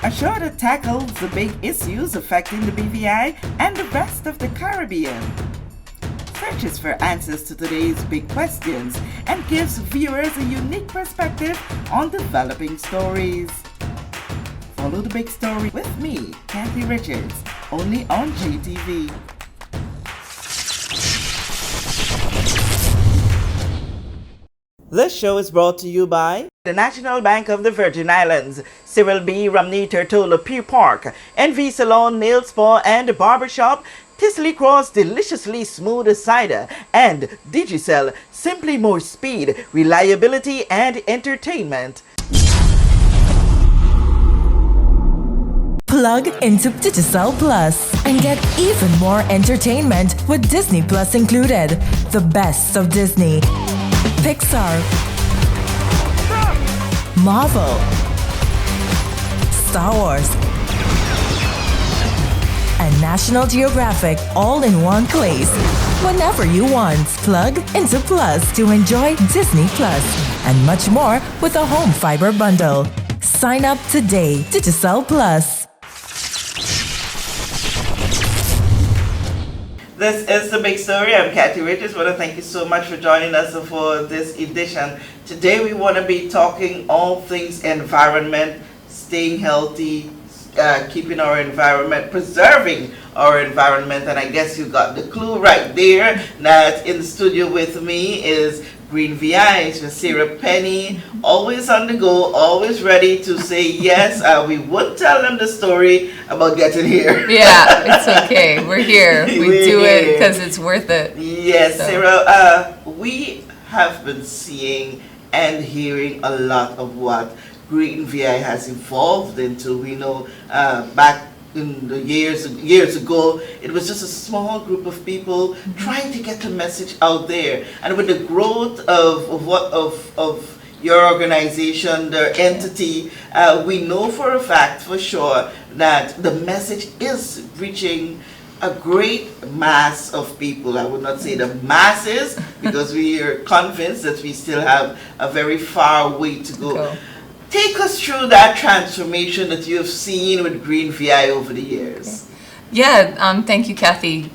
a show that tackles the big issues affecting the BVI and the rest of the Caribbean. Searches for answers to today's big questions and gives viewers a unique perspective on developing stories. Follow the big story with me, Kathy Richards, only on GTV. This show is brought to you by the National Bank of the Virgin Islands, Cyril B. Romney Tortola Pier Park, NV Salon, Nail Spa and Barbershop, Tisley Cross Deliciously Smooth Cider, and Digicel, simply more speed, reliability and entertainment. Plug into Digicel Plus and get even more entertainment with Disney Plus included. The best of Disney, Pixar, Marvel, Star Wars, and National Geographic all in one place. Whenever you want, plug into Plus to enjoy Disney Plus and much more with a home fiber bundle. Sign up today. Digicel Plus. This is The Big Story. I'm Kathy Richards. I want to thank you so much for joining us for this edition. Today we want to be talking all things environment, staying healthy, keeping our environment, preserving our environment. And I guess you got the clue right there. That in the studio with me is Green VI, Sarah Penny, always on the go, always ready to say yes. We would tell them the story about getting here. Yeah, it's okay. We're here. We do it because it's worth it. Yes, so. Sarah, we have been seeing and hearing a lot of what Green VI has evolved into. We know back in the years ago, it was just a small group of people trying to get the message out there. And with the growth of your organization, the entity, we know for a fact, for sure, that the message is reaching a great mass of people. I would not say the masses, because we are convinced that we still have a very far way to go. Take us through that transformation that you've seen with Green VI over the years. Yeah, thank you, Kathy.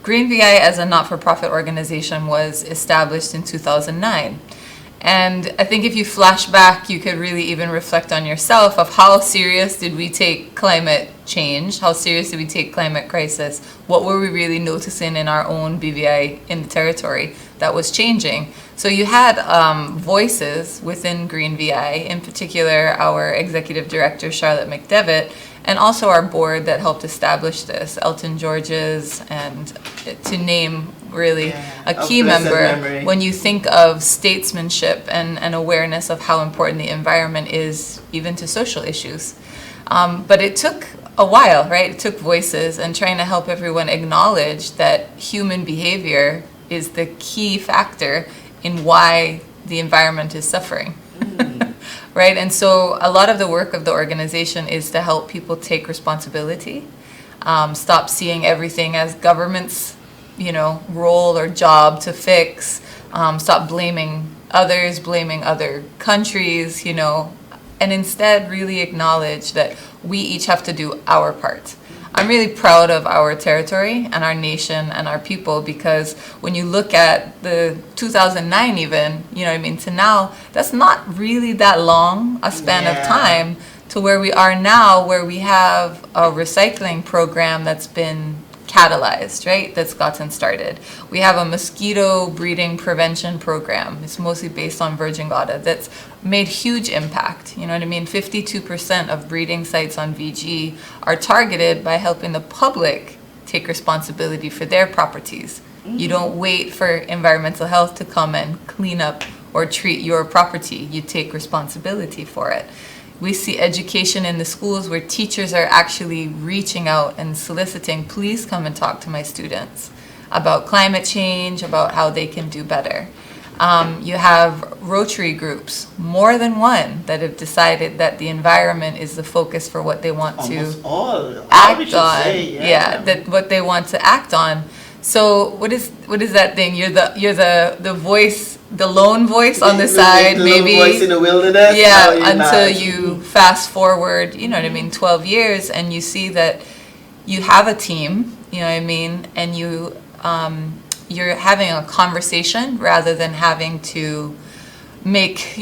Green VI as a not-for-profit organization was established in 2009. And I think if you flash back, you could really even reflect on yourself of how serious did we take climate change? How serious did we take climate crisis? What were we really noticing in our own BVI in the territory that was changing? So you had voices within Green VI, in particular our executive director, Charlotte McDevitt, and also our board that helped establish this, Elton Georges, and to name really a key member memory. When you think of statesmanship and awareness of how important the environment is even to social issues. But it took a while, right? It took voices and trying to help everyone acknowledge that human behavior is the key factor in why the environment is suffering. Right? And so a lot of the work of the organization is to help people take responsibility, stop seeing everything as government's, role or job to fix, stop blaming others, blaming other countries, and instead really acknowledge that we each have to do our part. I'm really proud of our territory and our nation and our people, because when you look at the 2009 even, to now, that's not really that long a span of time to where we are now, where we have a recycling program that's been catalyzed, right? That's gotten started. We have a mosquito breeding prevention program. It's mostly based on Virgin Gorda that's made huge impact. 52% of breeding sites on VG are targeted by helping the public take responsibility for their properties. You don't wait for environmental health to come and clean up or treat your property. You take responsibility for it. We see education in the schools where teachers are actually reaching out and soliciting, please come and talk to my students about climate change, about how they can do better. You have Rotary groups, more than one, that have decided that the environment is the focus for what they want to act on. That what they want to act on. So what is that thing? You're the voice the lone voice on the side, The maybe. little voice in the wilderness. No, Yeah, you're until not. you fast forward, 12 years, and you see that you have a team, and you're having a conversation rather than having to make,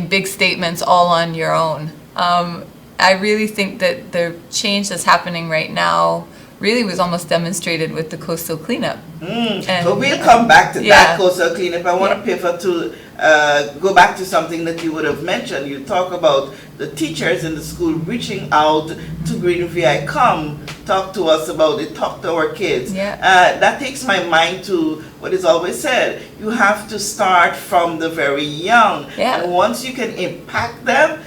big statements all on your own. I really think that the change that's happening right now really was almost demonstrated with the coastal cleanup. But we'll come back to Yeah. that coastal cleanup. I want to pivot to go back to something that you would have mentioned. You talk about the teachers in the school reaching out to Green VI. Come talk to us about it. Talk to our kids. Yeah. That takes my mind to what is always said. You have to start from the very young. Yeah. And once you can impact them,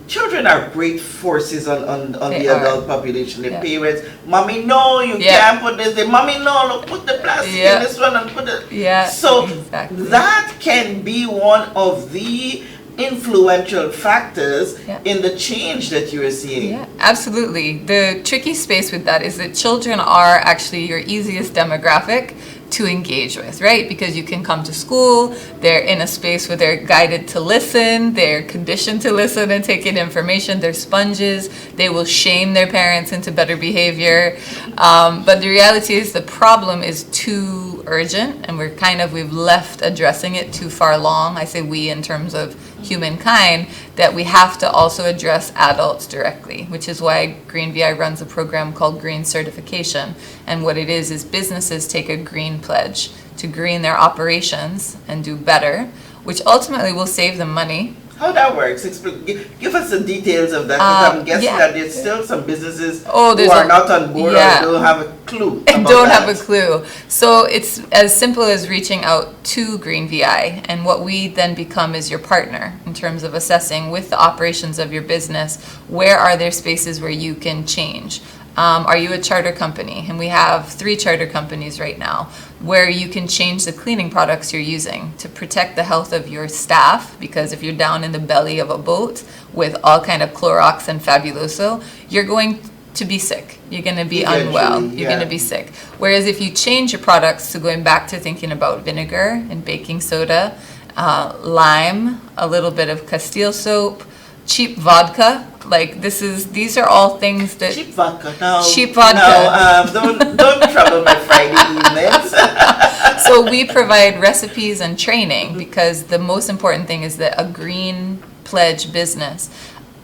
children are great forces on They the are. adult population. Their Yeah. parents, mommy, no, you Yeah. can't put this. They, mommy, no, look, put the plastic Yeah. in this one and put it. Yeah, So exactly. that can be one of the influential factors Yeah. in the change that you are seeing. Yeah, absolutely. The tricky space with that is that children are actually your easiest demographic to engage with, right? Because you can come to school, they're in a space where they're guided to listen, they're conditioned to listen and take in information, they're sponges, they will shame their parents into better behavior. But the reality is the problem is too urgent, and we've left addressing it too far along. I say we in terms of humankind, that we have to also address adults directly, which is why Green VI runs a program called Green Certification. And what it is businesses take a green pledge to green their operations and do better, which ultimately will save them money. How that works? Give us the details of that, because I'm guessing yeah. that there's still some businesses Oh, who there's are a- not on board yeah. or don't have a clue And about don't that. have a clue. So it's as simple as reaching out to Green VI, and what we then become is your partner in terms of assessing with the operations of your business, where are there spaces where you can change. Are you a charter company? And we have 3 charter companies right now where you can change the cleaning products you're using to protect the health of your staff, because if you're down in the belly of a boat with all kind of Clorox and Fabuloso, you're going to be sick. You're going to be Eventually, unwell. You're yeah. going to be sick. Whereas if you change your products to going back to thinking about vinegar and baking soda, lime, a little bit of Castile soap, cheap vodka, these are all things that Cheap vodka. No. Cheap vodka. No, don't trouble my Friday evenings. So we provide recipes and training, because the most important thing is that a green pledge business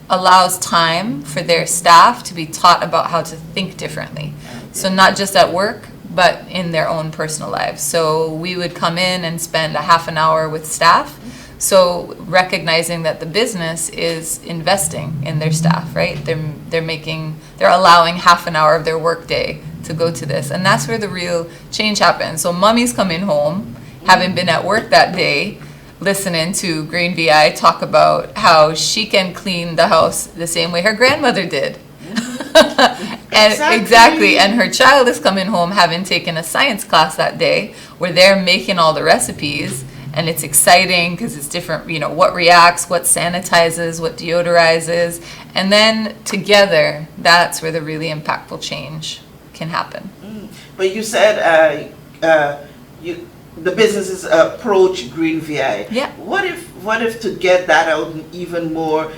allows time for their staff to be taught about how to think differently. So not just at work, but in their own personal lives. So we would come in and spend a half an hour with staff. So recognizing that the business is investing in their staff, right? They're allowing half an hour of their workday to go to this. And that's where the real change happens. So mommy's coming home, having been at work that day, listening to Green VI talk about how she can clean the house the same way her grandmother did. And exactly. And her child is coming home having taken a science class that day where they're making all the recipes, and it's exciting because it's different, what reacts, what sanitizes, what deodorizes, and then together, that's where the really impactful change can happen. But you said the businesses approach Green VI. Yeah. What if to get that out even more,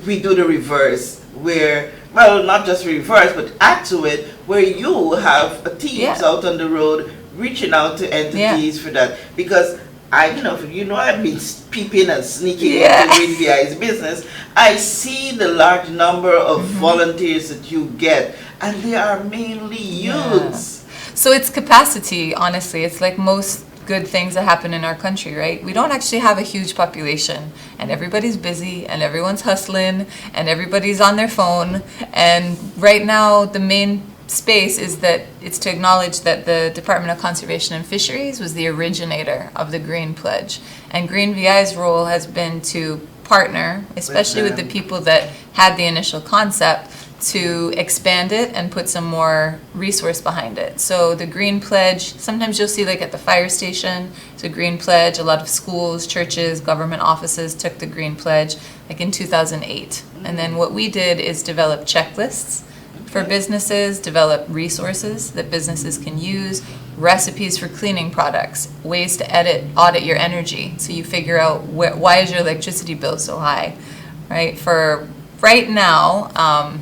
we do the reverse, where, well, not just reverse, but add to it, where you have teams Yeah. out on the road reaching out to entities for that, because I've been peeping and sneaking into Green VI's business. I see the large number of volunteers that you get, and they are mainly youths. So it's capacity, honestly. It's like most good things that happen in our country, right? We don't actually have a huge population, and everybody's busy, and everyone's hustling, and everybody's on their phone. And right now, the main space is that it's to acknowledge that the Department of Conservation and Fisheries was the originator of the Green Pledge. And Green VI's role has been to partner, especially with the people that had the initial concept, to expand it and put some more resource behind it. So the Green Pledge, sometimes you'll see like at the fire station, it's a Green Pledge. A lot of schools, churches, government offices took the Green Pledge like in 2008. And then what we did is develop checklists for businesses, develop resources that businesses can use, recipes for cleaning products, ways to audit your energy. So you figure out why is your electricity bill so high, right? For right now,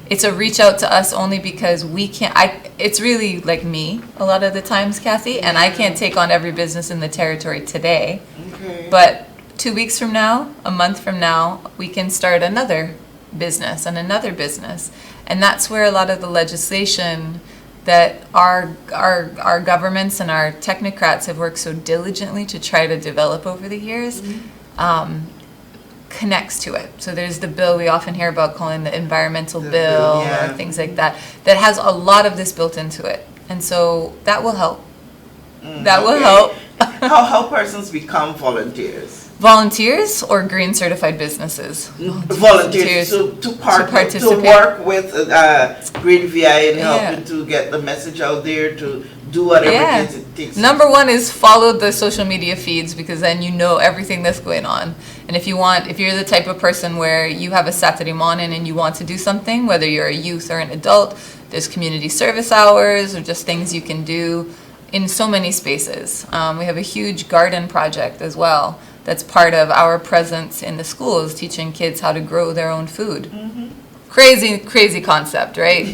it's a reach out to us only because we can't, it's really like me a lot of the times, Kathy, and I can't take on every business in the territory today. Okay. But 2 weeks from now, a month from now, we can start another business and another business. And that's where a lot of the legislation that our governments and our technocrats have worked so diligently to try to develop over the years, connects to it. So there's the bill we often hear about calling the environmental bill yeah. or things like that has a lot of this built into it. And so that will help. That will help. How persons become volunteers? Volunteers or green certified businesses? Volunteers to participate. To work with Green VI and helping to get the message out there, to do whatever it is it takes. Number one is follow the social media feeds, because then you know everything that's going on. And if you're the type of person where you have a Saturday morning and you want to do something, whether you're a youth or an adult, there's community service hours or just things you can do in so many spaces. We have a huge garden project as well that's part of our presence in the schools, teaching kids how to grow their own food. Crazy concept, right?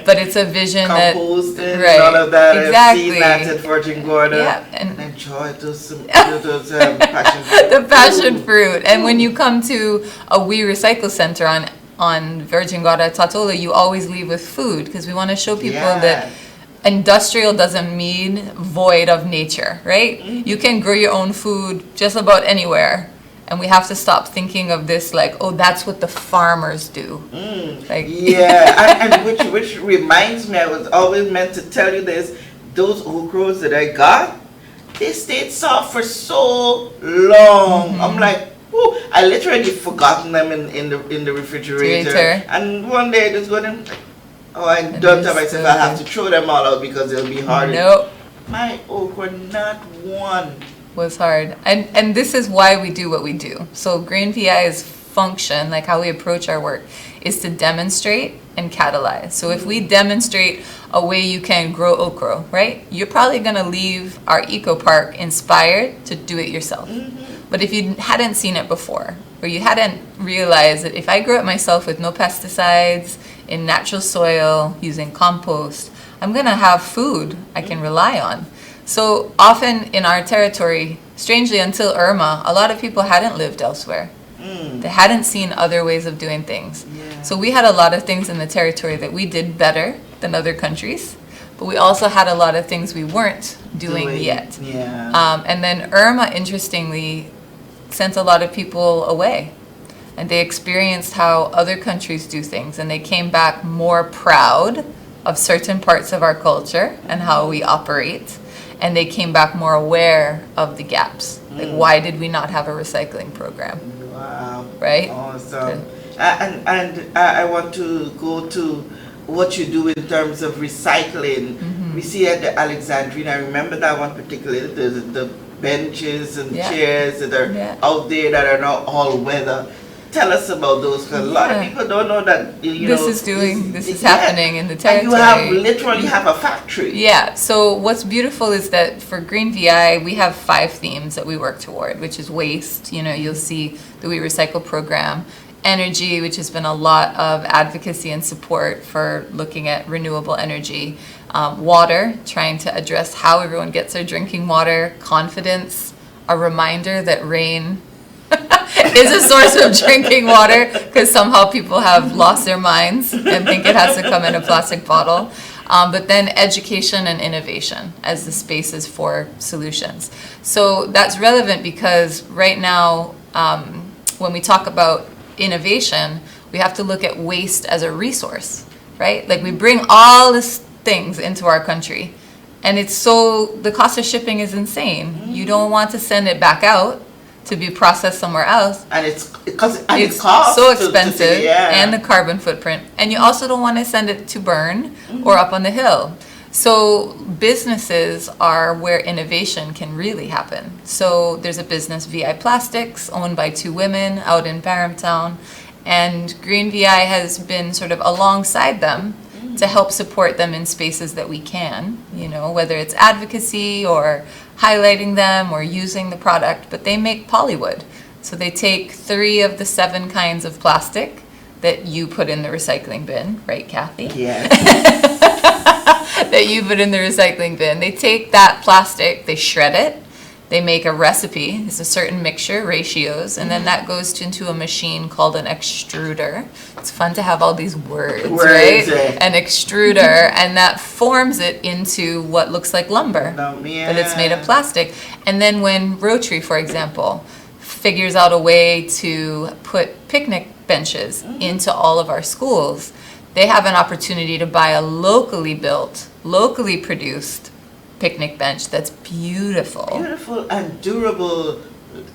But it's a vision composting, right? All of that. Exactly. I've seen that at Virgin Gorda. Yeah, and enjoy those passion fruit. The passion fruit. And when you come to a We Recycle Center on Virgin Gorda Tatola, you always leave with food, because we want to show people that industrial doesn't mean void of nature, right? You can grow your own food just about anywhere. And we have to stop thinking of this like, oh, that's what the farmers do. Like, and which reminds me, I was always meant to tell you this, those okras that I got, they stayed soft for so long. I'm like, oh, I literally forgotten them in the refrigerator. And one day I just got them, I don't tell myself I have to throw them all out because it'll be hard. Nope. My okra, not one. Was hard. And this is why we do what we do. So Green VI's function, like how we approach our work, is to demonstrate and catalyze. So if we demonstrate a way you can grow okra, right? You're probably going to leave our eco park inspired to do it yourself. But if you hadn't seen it before, or you hadn't realized that if I grow it myself with no pesticides, in natural soil, using compost, I'm going to have food I can rely on. So often in our territory, strangely until Irma, a lot of people hadn't lived elsewhere. They hadn't seen other ways of doing things. So we had a lot of things in the territory that we did better than other countries, but we also had a lot of things we weren't doing yet. And then Irma, interestingly, sent a lot of people away. And they experienced how other countries do things, and they came back more proud of certain parts of our culture and how we operate. And they came back more aware of the gaps. Like, why did we not have a recycling program? Wow. Right? Awesome. And I want to go to what you do in terms of recycling. We see at the Alexandrine, I remember that one particularly, the benches and chairs that are out there that are now all weather. Tell us about those, because a lot of people don't know that this is happening in the territory. And you literally have a factory. Yeah. So what's beautiful is that for Green VI, we have 5 themes that we work toward, which is waste. You'll see the We Recycle program, energy, which has been a lot of advocacy and support for looking at renewable energy, water, trying to address how everyone gets their drinking water, confidence, a reminder that rain is a source of drinking water, because somehow people have lost their minds and think it has to come in a plastic bottle. But then education and innovation as the spaces for solutions. So that's relevant because right now, when we talk about innovation, we have to look at waste as a resource, right? Like, we bring all these things into our country, and the cost of shipping is insane. You don't want to send it back out to be processed somewhere else, and it's so expensive, and the carbon footprint, and you also don't want to send it to burn or up on the hill. So businesses are where innovation can really happen. So there's a business, VI Plastics, owned by 2 women out in Paramtown, and Green VI has been sort of alongside them to help support them in spaces that we can, whether it's advocacy or highlighting them or using the product, but they make polywood. So they take 3 of the 7 kinds of plastic that you put in the recycling bin, right, Kathy? Yes. That you put in the recycling bin. They take that plastic, they shred it, they make a recipe, it's a certain mixture, ratios, and then that goes into a machine called an extruder. It's fun to have all these words, right? An extruder, and that forms it into what looks like lumber, but it's made of plastic. And then when Rotary, for example, figures out a way to put picnic benches into all of our schools, they have an opportunity to buy a locally built, locally produced picnic bench that's beautiful. Beautiful and durable.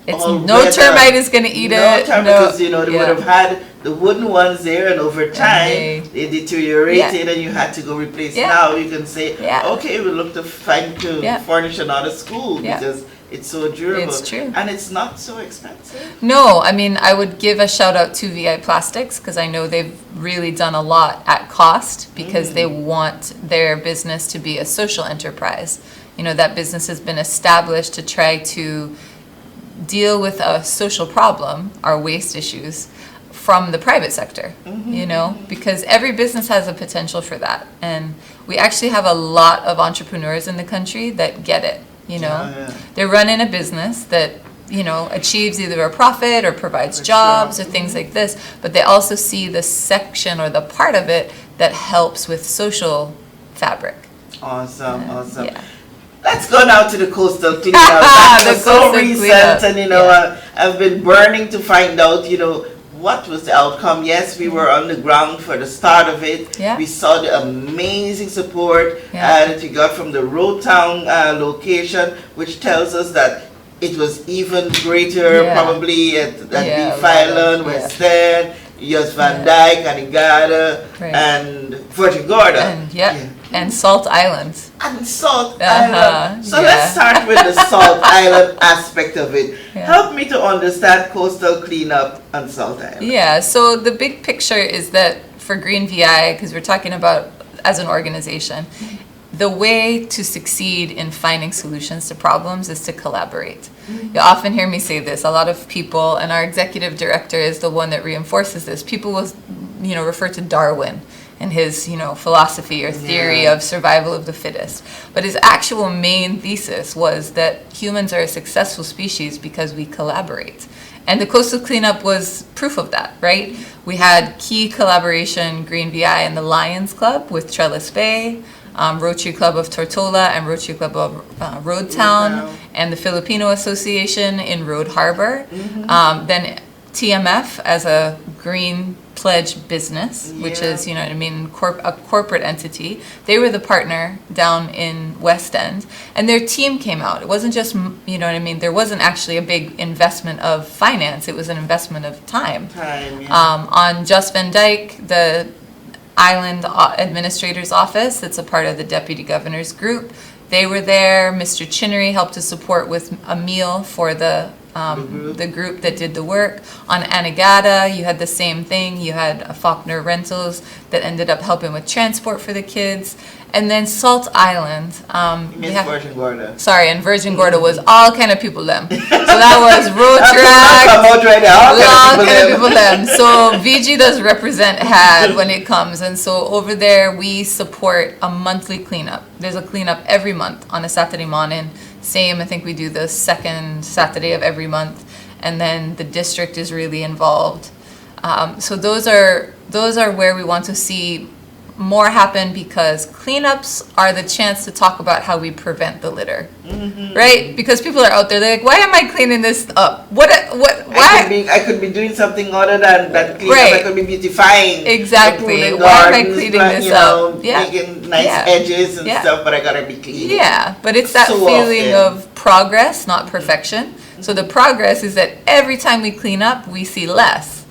It's no termite is going to eat it. Because they would have had the wooden ones there, and over time they deteriorated, and you had to go replace. Now you can say, okay, we'll look to furnish another school because it's so durable. It's true. And it's not so expensive. No, I mean, I would give a shout out to VI Plastics because I know they've really done a lot at cost because they want their business to be a social enterprise. That business has been established to try to deal with a social problem, our waste issues, from the private sector, because every business has a potential for that. And we actually have a lot of entrepreneurs in the country that get it. They're running a business that, achieves either a profit or provides jobs or things like this, but they also see the section or the part of it that helps with social fabric. Awesome. Yeah. Let's go now to the coastal cleanup. That was so recent, and I've been burning to find out, what was the outcome. Yes, we were on the ground for the start of it. We saw the amazing support that we got from the Road Town location, which tells us that it was even greater probably at Beef Island, West End, Yos Van Dyke, Anegada, and Virgin Gorda. And Salt Island. And Salt Island. So let's start with the Salt Island aspect of it. Help me to understand coastal cleanup on Salt Island. Yeah, so the big picture is that for Green VI, because we're talking about as an organization, the way to succeed in finding solutions to problems is to collaborate. You often hear me say this. A lot of people, and our executive director is the one that reinforces this. People will, refer to Darwin and his, philosophy or theory of survival of the fittest. But his actual main thesis was that humans are a successful species because we collaborate. And the coastal cleanup was proof of that, right? We had key collaboration, Green VI and the Lions Club with Trellis Bay, Rotary Club of Tortola and Rotary Club of Road Town, and the Filipino Association in Road Harbor. Then TMF as a Green Pledge business, which is, a corporate entity. They were the partner down in West End, and their team came out. It wasn't just, there wasn't actually a big investment of finance. It was an investment of time. On Just Van Dyke, the Island Administrator's Office, that's a part of the Deputy Governor's group. They were there. Mr. Chinnery helped to support with a meal for the group that did the work. On Anegada, you had the same thing. You had a Faulkner Rentals that ended up helping with transport for the kids. And then Salt Island. Virgin Gorda. Sorry, and Virgin Gorda was all kind of people them. So that was road track. All kind of people them. So VG does represent HAD when it comes. And so over there, we support a monthly cleanup. There's a cleanup every month on a Saturday morning. Same, I think we do the second Saturday of every month, and then the district is really involved. So those are where we want to see more happen, because cleanups are the chance to talk about how we prevent the litter, right? Because people are out there, they're like, why am I cleaning this up? Why? I could be doing something other than cleanup. I could be beautifying. Exactly. Why am I cleaning this up? Making nice edges and stuff, but I gotta be clean. Yeah, but it's that feeling of progress, not perfection. So the progress is that every time we clean up, we see less.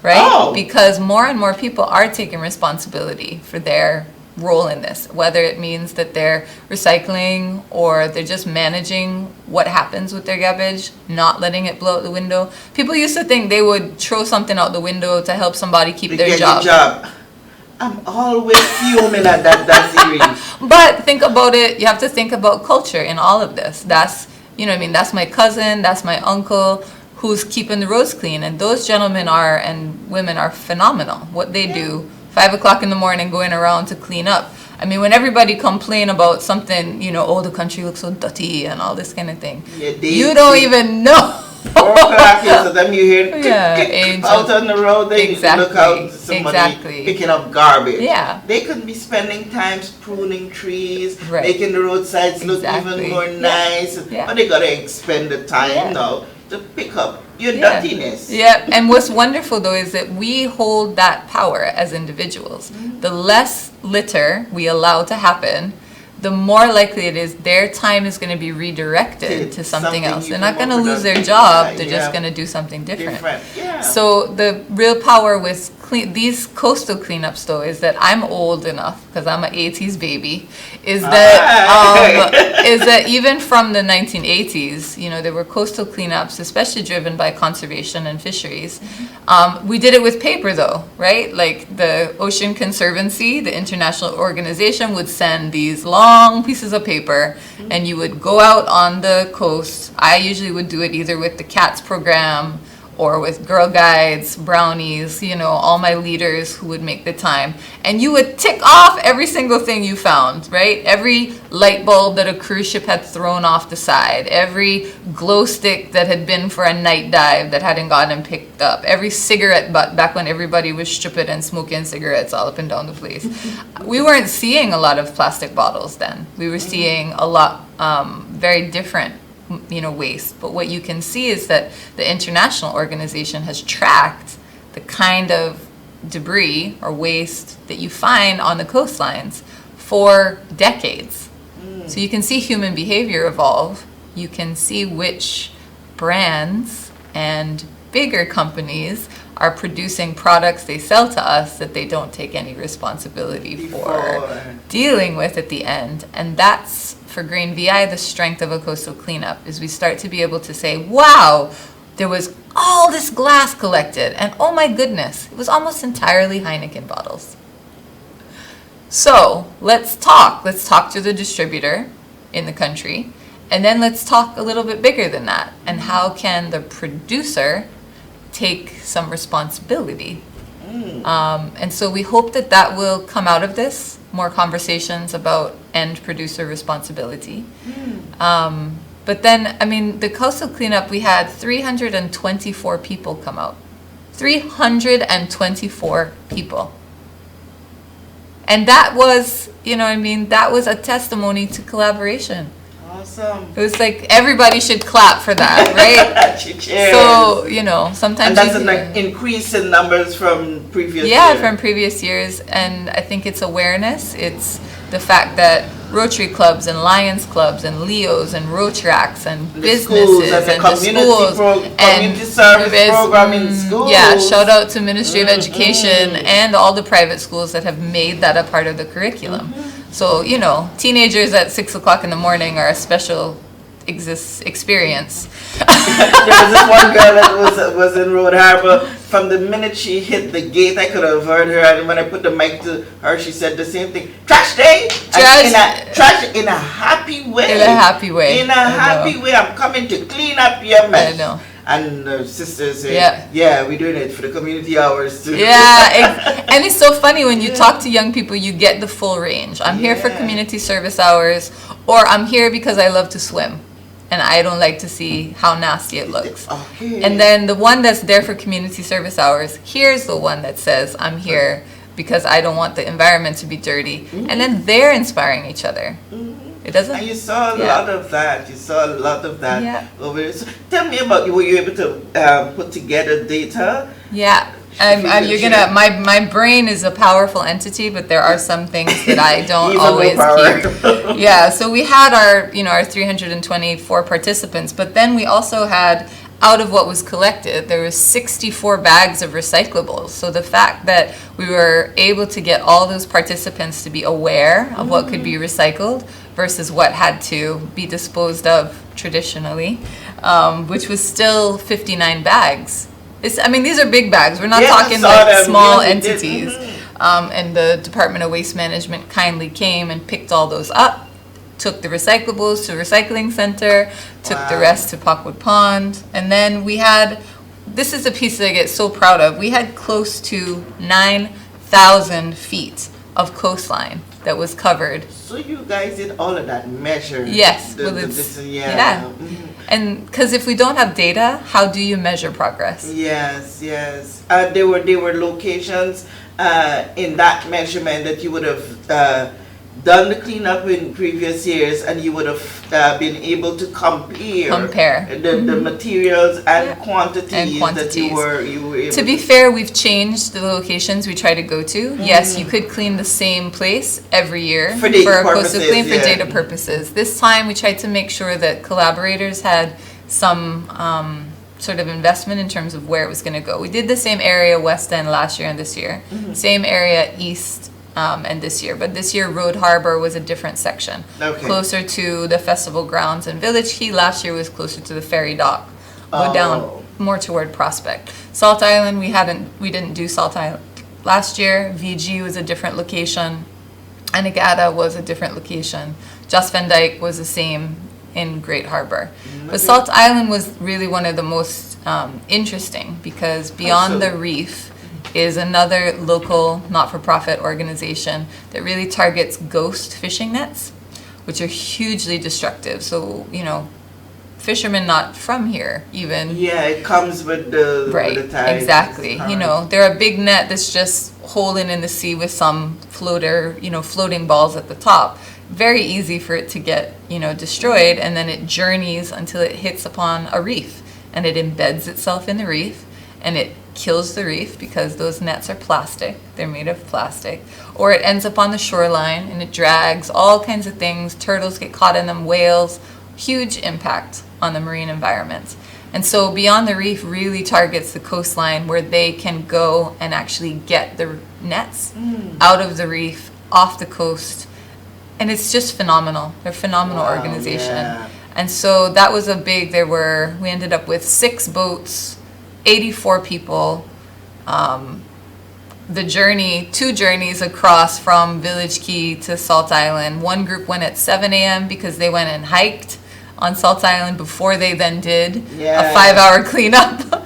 Right? Because more and more people are taking responsibility for their role in this, whether it means that they're recycling or they're just managing what happens with their garbage, not letting it blow out the window. People used to think they would throw something out the window to help somebody keep their job. I'm always fuming at that series. But think about it, you have to think about culture in all of this. That's, you know what I mean, that's my cousin, that's my uncle who's keeping the roads clean. And those gentlemen are, and women are phenomenal. What they do, 5 o'clock in the morning going around to clean up. I mean, when everybody complain about something, you know, oh, the country looks so dirty and all this kind of thing, Yeah, you don't even know. 4 o'clock is so them you hear Angel. out on the road, they Exactly, look out somebody exactly. picking up garbage. Yeah. They could be spending time pruning trees, Right. making the roadsides look Exactly. even more Yeah. nice. Yeah. But they gotta expend the time Yeah. now to pick up your Yeah. dirtiness. Yeah, and what's wonderful though is that we hold that power as individuals. The less litter we allow to happen, the more likely it is their time is going to be redirected to something else. They're not going to lose their job, they're just going to do something different. Yeah. So the real power with these coastal cleanups though is that I'm old enough, because I'm an 80s baby, is that even from the 1980s, you know, there were coastal cleanups, especially driven by conservation and fisheries. We did it with paper though, right? Like the Ocean Conservancy, the international organization, would send these long pieces of paper and you would go out on the coast. I usually would do it either with the CATS program or with Girl Guides, Brownies, you know, all my leaders who would make the time. And you would tick off every single thing you found, right? Every light bulb that a cruise ship had thrown off the side, every glow stick that had been for a night dive that hadn't gotten picked up, every cigarette butt back when everybody was stupid and smoking cigarettes all up and down the place. We weren't seeing a lot of plastic bottles then. We were seeing a lot very different, you know, waste. But what you can see is that the international organization has tracked the kind of debris or waste that you find on the coastlines for decades. So you can see human behavior evolve. You can see which brands and bigger companies are producing products they sell to us that they don't take any responsibility for dealing with at the end. And that's, for Green VI, the strength of a coastal cleanup, is we start to be able to say, wow, there was all this glass collected, and oh my goodness, it was almost entirely Heineken bottles. So let's talk to the distributor in the country, and then let's talk a little bit bigger than that, and how can the producer take some responsibility. And so we hope that that will come out of this, more conversations about end producer responsibility. But then, I mean, the coastal cleanup, we had 324 people come out. 324 people. And that was, you know what I mean, that was a testimony to collaboration. Awesome. It was like everybody should clap for that, right? Cheers. So, you know, sometimes... And that's an increase in numbers from previous years. Yeah, from previous years. And I think it's awareness. It's the fact that Rotary clubs and Lions clubs and Leos and Rotaracts and businesses and the schools community service program in schools. Yeah, shout out to Ministry of Education and all the private schools that have made that a part of the curriculum. So, you know, teenagers at 6 o'clock in the morning are a special experience. There was this one girl that was in Road Harbor. From the minute she hit the gate, I could have heard her. And when I put the mic to her, she said the same thing. Trash day! Trash in a happy way. In a happy way. In a happy way. I'm coming to clean up your mess. I know. And the sisters say, yeah, we're doing it for the community hours too. Yeah, and it's so funny when you talk to young people, you get the full range. I'm here for community service hours, or I'm here because I love to swim. And I don't like to see how nasty it looks. Okay. And then the one that's there for community service hours, here's the one that says, I'm here because I don't want the environment to be dirty. And then they're inspiring each other. It doesn't. And you saw a lot of that. You saw a lot of that over there. So tell me about, were you able to put together data? Yeah. You're gonna. My brain is a powerful entity, but there are some things that I don't always keep. Yeah. So we had our 324 participants, but then we also had, out of what was collected, there was 64 bags of recyclables. So the fact that we were able to get all those participants to be aware of what could be recycled versus what had to be disposed of traditionally, which was still 59 bags. These are big bags. We're not talking like small entities. and the Department of Waste Management kindly came and picked all those up, took the recyclables to recycling center, took the rest to Pockwood Pond, and then we had, this is a piece that I get so proud of, we had close to 9,000 feet of coastline that was covered. So you guys did all of that measure? Yes. Yeah. And because if we don't have data, how do you measure progress? Yes. There were locations in that measurement that you would have done the cleanup in previous years, and you would have been able to compare the materials and quantities that you were able to be fair, we've changed the locations we try to go to. Yes, you could clean the same place every year for data purposes, for data purposes. This time we tried to make sure that collaborators had some sort of investment in terms of where it was going to go. We did the same area West End last year and this year, same area East and this year, but this year Road Harbor was a different section, closer to the festival grounds in Village Key. Last year was closer to the ferry dock, go down more toward Prospect. Salt Island, we didn't do Salt Island last year. VG was a different location, Anegada was a different location. Just Van Dyke was the same in Great Harbor. But Salt Island was really one of the most interesting, because Beyond the Reef is another local not-for-profit organization that really targets ghost fishing nets, which are hugely destructive. So, fishermen not from here even. Yeah, it comes with the tide. Exactly. They're a big net that's just holding in the sea with some floating balls at the top. Very easy for it to get, destroyed, and then it journeys until it hits upon a reef, and it embeds itself in the reef, and it kills the reef because those nets are plastic. They're made of plastic. Or it ends up on the shoreline and it drags all kinds of things. Turtles get caught in them, whales. Huge impact on the marine environment. And so Beyond the Reef really targets the coastline where they can go and actually get the nets out of the reef, off the coast. And it's just phenomenal. They're a phenomenal organization. Yeah. And so that was we ended up with 6 boats, 84 people. The journey, 2 journeys across from Village Key to Salt Island. One group went at 7 a.m. because they went and hiked on Salt Island before they then did a 5-hour cleanup.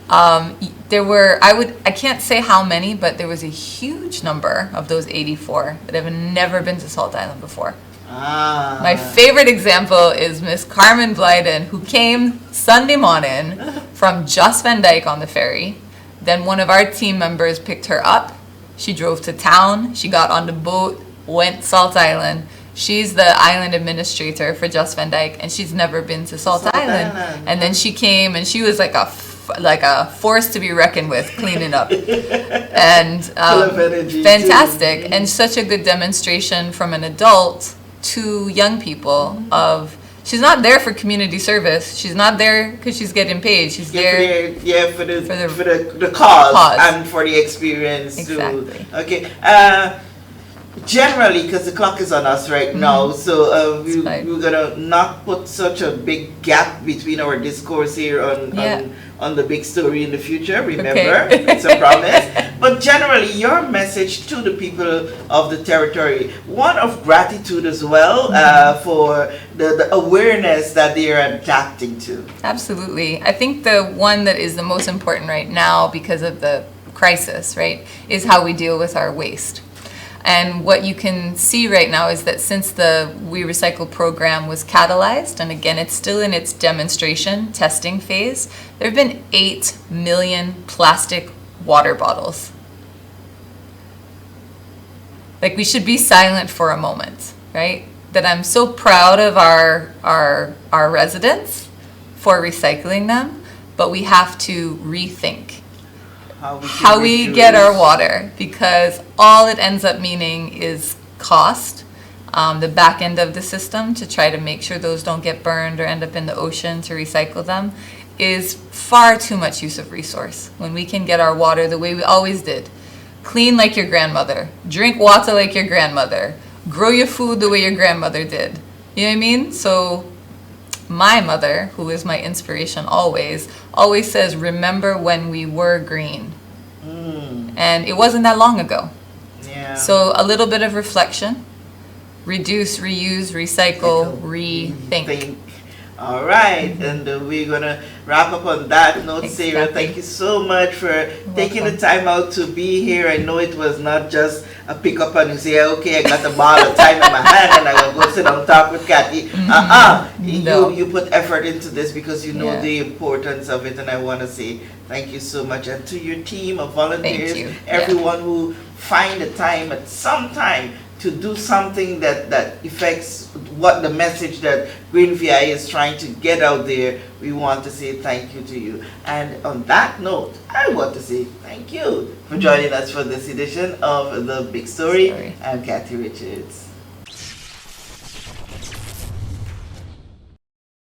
I can't say how many, but there was a huge number of those 84 that have never been to Salt Island before. My favorite example is Miss Carmen Blyden, who came Sunday morning from Just Van Dyke on the ferry. Then one of our team members picked her up. She drove to town. She got on the boat, went Salt Island. She's the island administrator for Just Van Dyke, and she's never been to Salt Island. And then she came, and she was like a force to be reckoned with, cleaning up. And fantastic, too. And such a good demonstration from an adult to young people of, she's not there for community service. She's not there because she's getting paid. She's there for the cause and for the experience too. Okay. Generally, because the clock is on us right now, so we're gonna not put such a big gap between our discourse here on the big story in the future. Remember, it's a promise. But generally, your message to the people of the territory, one of gratitude as well, for the awareness that they are adapting to. Absolutely. I think the one that is the most important right now because of the crisis, right, is how we deal with our waste. And what you can see right now is that since the We Recycle program was catalyzed, and again, it's still in its demonstration testing phase, there have been 8 million plastic water bottles. Like, we should be silent for a moment, right? That I'm so proud of our residents for recycling them, but we have to rethink how we get our water, because all it ends up meaning is cost, the back end of the system to try to make sure those don't get burned or end up in the ocean to recycle them is far too much use of resource when we can get our water the way we always did. Clean like your grandmother, drink water like your grandmother, grow your food the way your grandmother did. You know what I mean? So my mother, who is my inspiration always says, remember when we were green. And it wasn't that long ago. So a little bit of reflection, reduce, reuse, recycle, rethink. All right, and we're gonna wrap up on that note. Sarah, Exactly. thank you so much for taking the time out to be here. I know it was not just a pick up and you say, okay, I got a ball of time in my hand and I'm gonna go sit on top with Kathy. No. You put effort into this because you know Yeah. the importance of it, and I want to say thank you so much. And to your team of volunteers, Thank you. everyone who find the time at some time to do something that affects what the message that Green VI is trying to get out there, we want to say thank you to you. And on that note, I want to say thank you for joining us for this edition of The Big Story. I'm Kathy Richards.